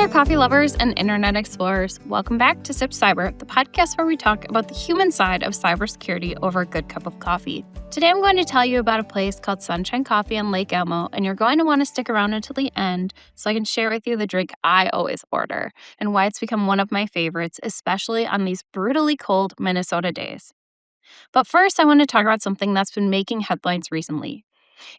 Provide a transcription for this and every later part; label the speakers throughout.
Speaker 1: there, coffee lovers and internet explorers. Welcome back to SipCyber, the podcast where we talk about the human side of cybersecurity over a good cup of coffee. Today I'm going to tell you about a place called Sunshine Coffee in Lake Elmo, and you're going to want to stick around until the end so I can share with you the drink I always order and why it's become one of my favorites, especially on these brutally cold Minnesota days. But first, I want to talk about something that's been making headlines recently.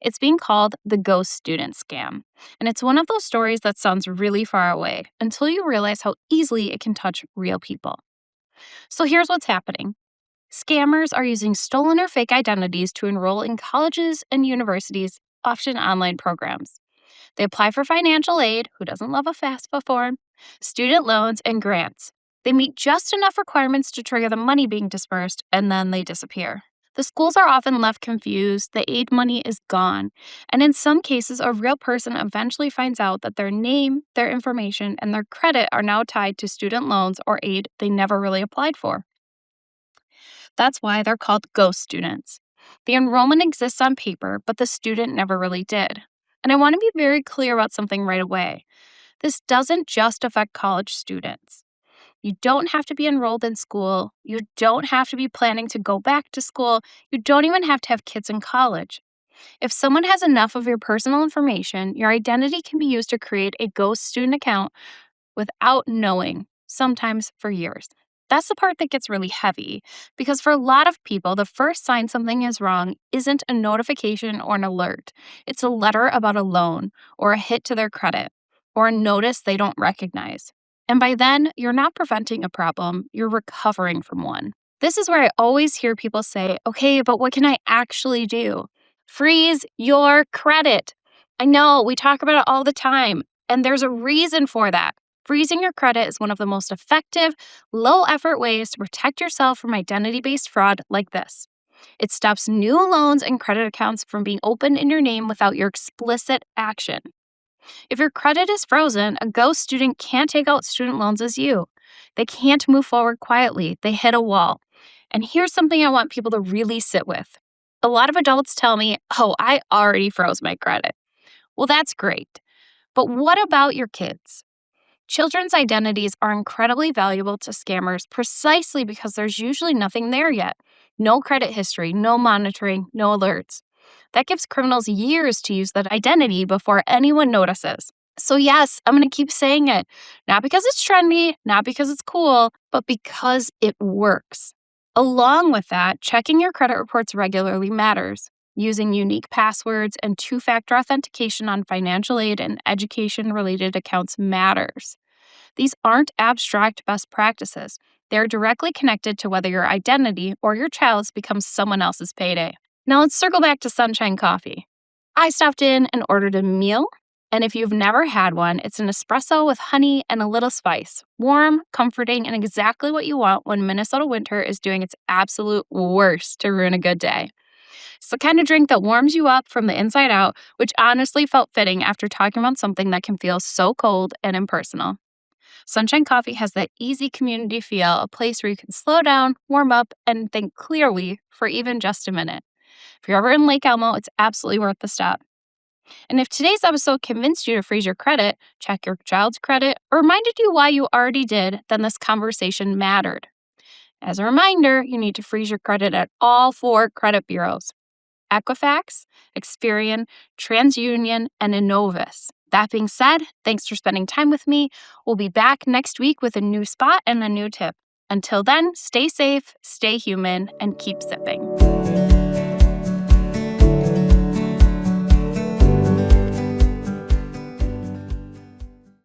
Speaker 1: It's being called the ghost student scam, and it's one of those stories that sounds really far away until you realize how easily it can touch real people. So here's what's happening. Scammers are using stolen or fake identities to enroll in colleges and universities, often online programs. They apply for financial aid, who doesn't love a FAFSA form, student loans, and grants. They meet just enough requirements to trigger the money being dispersed, and then they disappear. The schools are often left confused, the aid money is gone, and in some cases, a real person eventually finds out that their name, their information, and their credit are now tied to student loans or aid they never really applied for. That's why they're called ghost students. The enrollment exists on paper, but the student never really did. And I want to be very clear about something right away. This doesn't just affect college students. You don't have to be enrolled in school. You don't have to be planning to go back to school. You don't even have to have kids in college. If someone has enough of your personal information, your identity can be used to create a ghost student account without knowing, sometimes for years. That's the part that gets really heavy, because for a lot of people, the first sign something is wrong isn't a notification or an alert. It's a letter about a loan, or a hit to their credit, or a notice they don't recognize. And by then, you're not preventing a problem, you're recovering from one. This is where I always hear people say, okay, but what can I actually do? Freeze your credit. I know, we talk about it all the time, and there's a reason for that. Freezing your credit is one of the most effective, low-effort ways to protect yourself from identity-based fraud like this. It stops new loans and credit accounts from being opened in your name without your explicit action. If your credit is frozen, a ghost student can't take out student loans as you. They can't move forward quietly. They hit a wall. And here's something I want people to really sit with. A lot of adults tell me, oh, I already froze my credit. Well, that's great. But what about your kids? Children's identities are incredibly valuable to scammers precisely because there's usually nothing there yet. No credit history, no monitoring, no alerts. That gives criminals years to use that identity before anyone notices. So yes, I'm going to keep saying it. Not because it's trendy, not because it's cool, but because it works. Along with that, checking your credit reports regularly matters. Using unique passwords and two-factor authentication on financial aid and education-related accounts matters. These aren't abstract best practices. They're directly connected to whether your identity or your child's becomes someone else's payday. Now let's circle back to Sunshine Coffee. I stopped in and ordered a meal, and if you've never had one, it's an espresso with honey and a little spice. Warm, comforting, and exactly what you want when Minnesota winter is doing its absolute worst to ruin a good day. It's the kind of drink that warms you up from the inside out, which honestly felt fitting after talking about something that can feel so cold and impersonal. Sunshine Coffee has that easy community feel, a place where you can slow down, warm up, and think clearly for even just a minute. If you're ever in Lake Elmo, it's absolutely worth the stop. And if today's episode convinced you to freeze your credit, check your child's credit, or reminded you why you already did, then this conversation mattered. As a reminder, you need to freeze your credit at all 4 credit bureaus: Equifax, Experian, TransUnion, and Innovis. That being said, thanks for spending time with me. We'll be back next week with a new spot and a new tip. Until then, stay safe, stay human, and keep sipping.